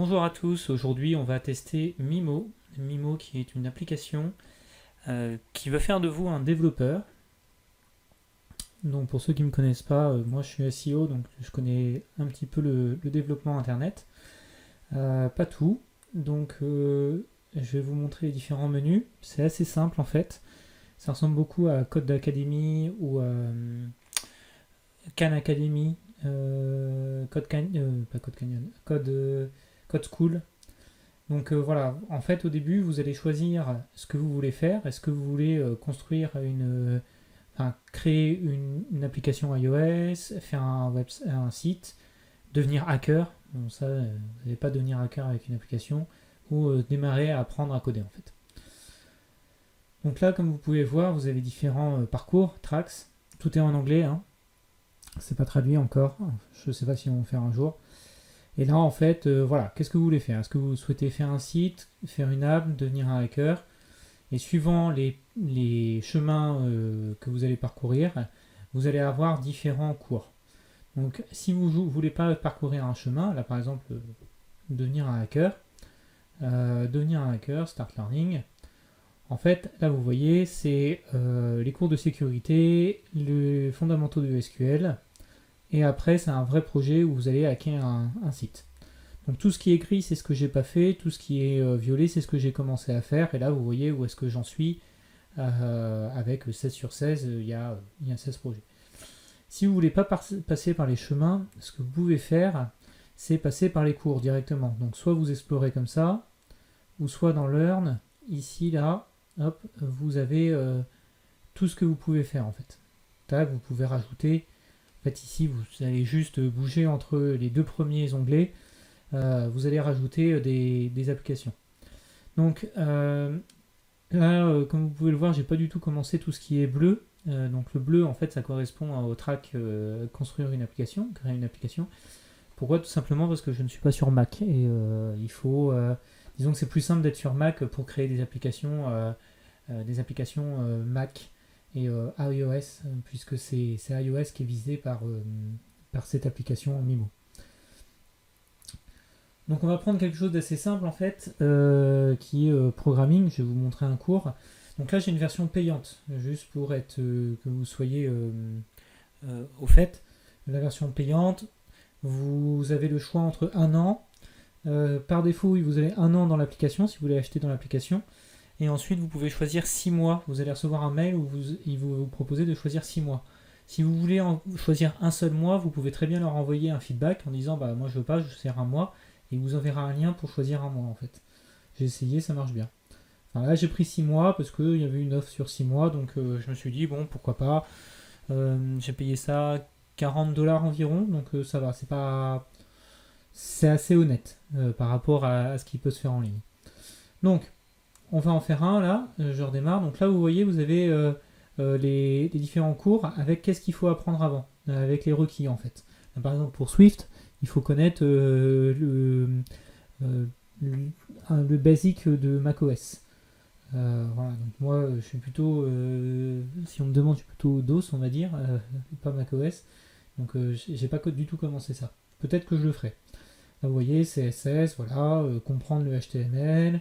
Bonjour à tous, aujourd'hui on va tester Mimo. Mimo qui est une application qui veut faire de vous un développeur. Donc pour ceux qui ne me connaissent pas, moi je suis SEO, donc je connais un petit peu le développement internet. Pas tout, donc je vais vous montrer les différents menus. C'est assez simple en fait. Ça ressemble beaucoup à Code Academy ou Khan Academy, pas Code Canyon, Code School. Donc voilà, en fait au début vous allez choisir ce que vous voulez faire. Est-ce que vous voulez construire enfin, créer une application iOS, faire un site, devenir hacker. Bon ça, vous n'allez pas devenir hacker avec une application, ou démarrer à apprendre à coder en fait. Donc là, comme vous pouvez voir, vous avez différents parcours, tracks. Tout est en anglais, hein. C'est pas traduit encore. Je sais pas si on va faire un jour. Et là, en fait, voilà, qu'est-ce que vous voulez faire? Est-ce que vous souhaitez faire un site, faire une app, devenir un hacker? Et suivant les chemins que vous allez parcourir, vous allez avoir différents cours. Donc, si vous ne voulez pas parcourir un chemin, là par exemple, devenir un hacker, Start Learning, en fait, là vous voyez, c'est les cours de sécurité, les fondamentaux de SQL, et après, c'est un vrai projet où vous allez hacker un site. Donc tout ce qui est gris, c'est ce que j'ai pas fait, tout ce qui est violet, c'est ce que j'ai commencé à faire, et là vous voyez où est-ce que j'en suis, avec 16 sur 16, il y a 16 projets. Si vous voulez pas passer par les chemins, ce que vous pouvez faire, c'est passer par les cours directement. Donc soit vous explorez comme ça, ou soit dans Learn, ici, là, hop, vous avez tout ce que vous pouvez faire en fait. Tac, vous pouvez rajouter, en fait ici vous allez juste bouger entre les deux premiers onglets, vous allez rajouter des applications. Donc là, comme vous pouvez le voir, j'ai pas du tout commencé tout ce qui est bleu. Donc le bleu, en fait, ça correspond au track construire une application, créer une application. Pourquoi? Tout simplement parce que je ne suis pas sur Mac et il faut, disons que c'est plus simple d'être sur Mac pour créer des applications Mac et iOS, puisque c'est iOS qui est visé par cette application Mimo. Donc on va prendre quelque chose d'assez simple en fait, qui est programming. Je vais vous montrer un cours. Donc là j'ai une version payante, juste pour être que vous soyez au fait. La version payante, vous avez le choix entre un an. Par défaut, vous avez un an dans l'application si vous voulez acheter dans l'application. Et ensuite, vous pouvez choisir 6 mois. Vous allez recevoir un mail où il vous propose de choisir 6 mois. Si vous voulez choisir un seul mois, vous pouvez très bien leur envoyer un feedback en disant bah moi je veux pas, je sers un mois. Et il vous enverra un lien pour choisir un mois en fait. J'ai essayé, ça marche bien. Alors là j'ai pris 6 mois parce qu'il y avait une offre sur 6 mois, donc je me suis dit bon pourquoi pas. J'ai payé ça 40 $ environ, donc ça va, c'est assez honnête par rapport à ce qui peut se faire en ligne. Donc on va en faire un là, je redémarre. Donc là vous voyez, vous avez les différents cours avec qu'est-ce qu'il faut apprendre avant, avec les requis en fait. Là, par exemple pour Swift, il faut connaître le basique de macOS. Voilà, donc moi je suis plutôt, si on me demande, je suis plutôt DOS on va dire, pas macOS. Donc j'ai pas du tout commencé ça. Peut-être que je le ferai. Là vous voyez, CSS, voilà, comprendre le HTML,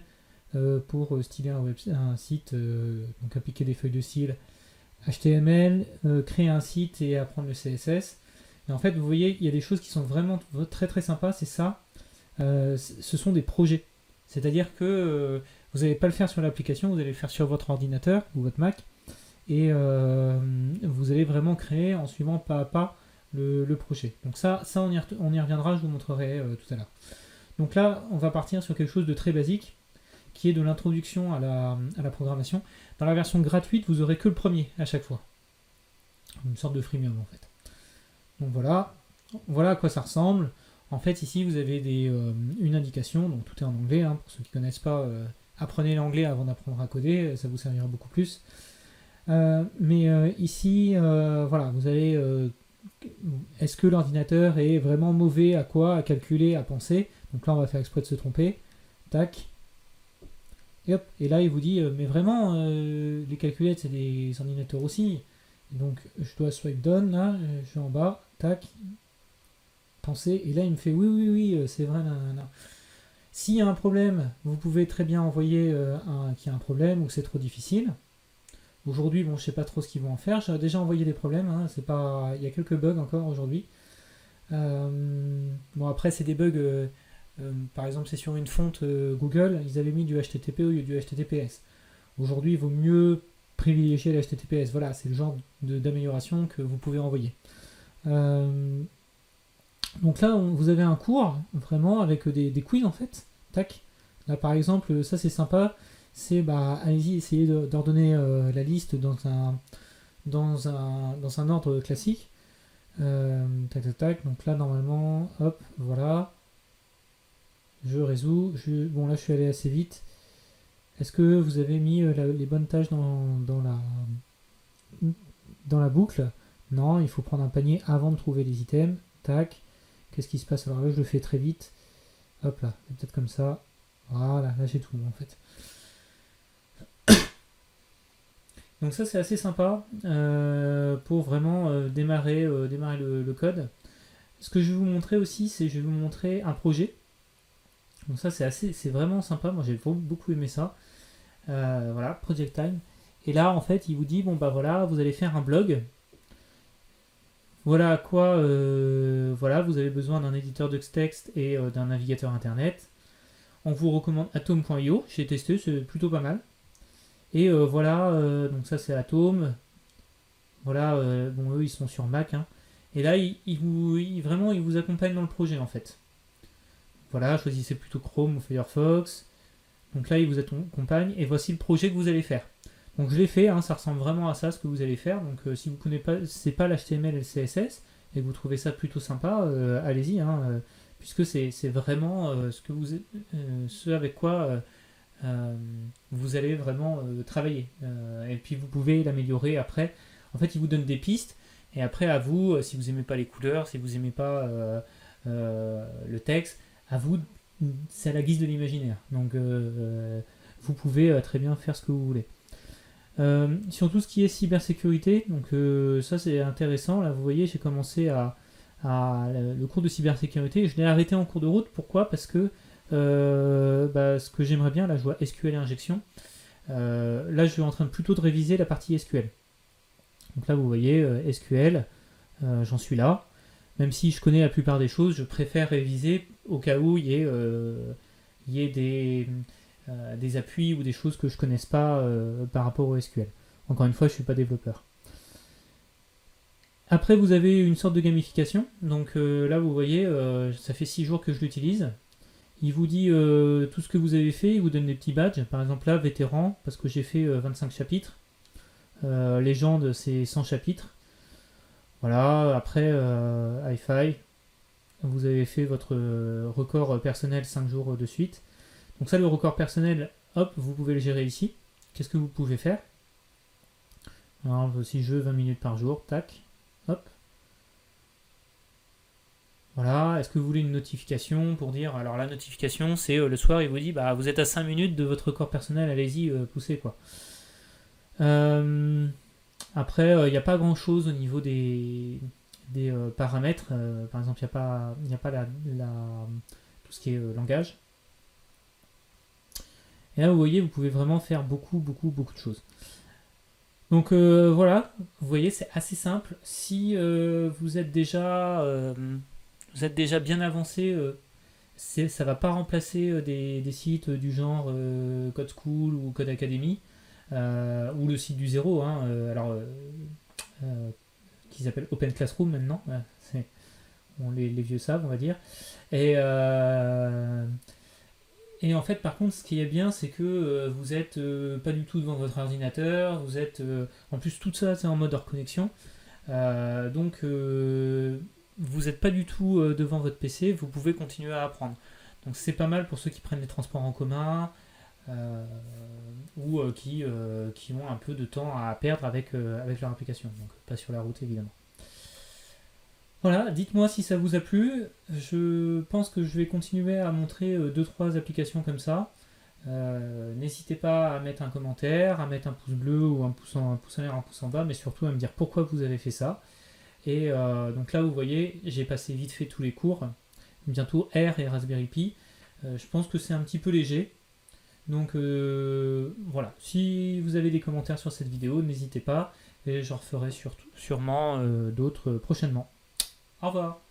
pour styler un site, donc appliquer des feuilles de style HTML, créer un site et apprendre le CSS. Et en fait, vous voyez, il y a des choses qui sont vraiment très très sympas, c'est ça. Ce sont des projets. C'est-à-dire que vous n'allez pas le faire sur l'application, vous allez le faire sur votre ordinateur ou votre Mac. Et vous allez vraiment créer en suivant pas à pas le projet. Donc ça on y reviendra, je vous montrerai tout à l'heure. Donc là, on va partir sur quelque chose de très basique, qui est de l'introduction à la programmation. Dans la version gratuite, vous aurez que le premier à chaque fois. Une sorte de freemium en fait. Donc voilà à quoi ça ressemble. En fait, ici, vous avez une indication, donc tout est en anglais, hein, pour ceux qui ne connaissent pas, apprenez l'anglais avant d'apprendre à coder, ça vous servira beaucoup plus. Mais ici, voilà, vous allez... est-ce que l'ordinateur est vraiment mauvais à quoi? À calculer, à penser? Donc là, on va faire exprès de se tromper. Tac. Et hop, et là il vous dit mais vraiment les calculettes c'est des ordinateurs aussi. Et donc je dois swipe down là, je suis en bas, tac, penser, et là il me fait oui c'est vrai, nanana. S'il y a un problème, vous pouvez très bien envoyer qu'il y a un problème ou que c'est trop difficile. Aujourd'hui, bon, je sais pas trop ce qu'ils vont en faire. J'ai déjà envoyé des problèmes. Hein, c'est pas, il y a quelques bugs encore aujourd'hui. Bon, après, c'est des bugs. Par exemple, c'est sur une fonte Google. Ils avaient mis du HTTP au lieu du HTTPS. Aujourd'hui, il vaut mieux privilégier le HTTPS. Voilà, c'est le genre d'amélioration que vous pouvez envoyer. Donc là, vous avez un cours vraiment avec des quiz en fait. Tac. Là, par exemple, ça c'est sympa. C'est allez-y, essayez d'ordonner la liste dans un ordre classique. Tac, tac, tac. Donc là, normalement, hop, voilà. Je résous. Bon, là, je suis allé assez vite. Est-ce que vous avez mis les bonnes tâches dans la boucle? Non, il faut prendre un panier avant de trouver les items. Tac. Qu'est-ce qui se passe? Alors là, je le fais très vite. Hop là, peut-être comme ça. Voilà, là j'ai tout en fait. Donc ça, c'est assez sympa pour vraiment démarrer le code. Ce que je vais vous montrer aussi, c'est je vais vous montrer un projet. Donc ça, c'est vraiment sympa. Moi, j'ai beaucoup aimé ça. Voilà, Project Time. Et là, en fait, il vous dit bon bah voilà, vous allez faire un blog. Voilà à quoi voilà, vous avez besoin d'un éditeur de texte et d'un navigateur internet. On vous recommande Atom.io, j'ai testé, c'est plutôt pas mal. Et voilà, donc ça c'est Atom. Voilà, bon eux ils sont sur Mac. Hein. Et là, vraiment, ils vous accompagnent dans le projet en fait. Voilà, choisissez plutôt Chrome ou Firefox. Donc là, ils vous accompagnent et voici le projet que vous allez faire. Donc je l'ai fait, hein, ça ressemble vraiment à ça ce que vous allez faire. Donc si vous ne connaissez pas l'HTML et le CSS et que vous trouvez ça plutôt sympa, allez-y, hein, puisque c'est vraiment ce avec quoi vous allez vraiment travailler. Et puis vous pouvez l'améliorer après. En fait, il vous donne des pistes et après à vous, si vous n'aimez pas les couleurs, si vous n'aimez pas le texte, à vous, c'est à la guise de l'imaginaire. Donc vous pouvez très bien faire ce que vous voulez. Sur tout ce qui est cybersécurité, donc ça c'est intéressant. Là, vous voyez, j'ai commencé le cours de cybersécurité. Je l'ai arrêté en cours de route. Pourquoi? Parce que ce que j'aimerais bien, là, je vois SQL et injection. Là, je suis en train plutôt de réviser la partie SQL. Donc là, vous voyez, SQL, j'en suis là. Même si je connais la plupart des choses, je préfère réviser au cas où il y ait des appuis ou des choses que je ne connaisse pas par rapport au SQL. Encore une fois, je ne suis pas développeur. Après, vous avez une sorte de gamification. Donc là, vous voyez, ça fait 6 jours que je l'utilise. Il vous dit tout ce que vous avez fait, il vous donne des petits badges. Par exemple là, vétéran, parce que j'ai fait 25 chapitres. Légende, c'est 100 chapitres. Voilà, après, hi-fi, vous avez fait votre record personnel 5 jours de suite. Donc ça, le record personnel, hop, vous pouvez le gérer ici. Qu'est-ce que vous pouvez faire? Alors, si je veux 20 minutes par jour, tac, hop. Voilà, est-ce que vous voulez une notification pour dire... Alors la notification, c'est le soir, il vous dit, bah vous êtes à 5 minutes de votre record personnel, allez-y, poussez quoi. Après, il n'y a pas grand-chose au niveau des paramètres. Par exemple, il n'y a pas tout ce qui est langage. Et là, vous voyez, vous pouvez vraiment faire beaucoup de choses. Donc voilà, vous voyez, c'est assez simple. Si vous êtes déjà bien avancé, ça va pas remplacer des sites du genre Code School ou Code Academy ou le site du zéro. Hein, qui s'appelle Open Classroom maintenant. Les vieux savent, on va dire. Et en fait, par contre, ce qui est bien, c'est que vous êtes pas du tout devant votre ordinateur. Vous êtes, en plus, tout ça, c'est en mode hors connexion. Donc, vous n'êtes pas du tout devant votre PC. Vous pouvez continuer à apprendre. Donc, c'est pas mal pour ceux qui prennent les transports en commun ou qui ont un peu de temps à perdre avec leur application. Donc, pas sur la route, évidemment. Voilà, dites-moi si ça vous a plu. Je pense que je vais continuer à montrer 2-3 applications comme ça. N'hésitez pas à mettre un commentaire, à mettre un pouce bleu ou un pouce en l'air, un pouce en bas, mais surtout à me dire pourquoi vous avez fait ça. Et donc là, vous voyez, j'ai passé vite fait tous les cours. Bientôt R et Raspberry Pi. Je pense que c'est un petit peu léger. Donc voilà, si vous avez des commentaires sur cette vidéo, n'hésitez pas, et j'en referai sûrement d'autres prochainement. Au revoir.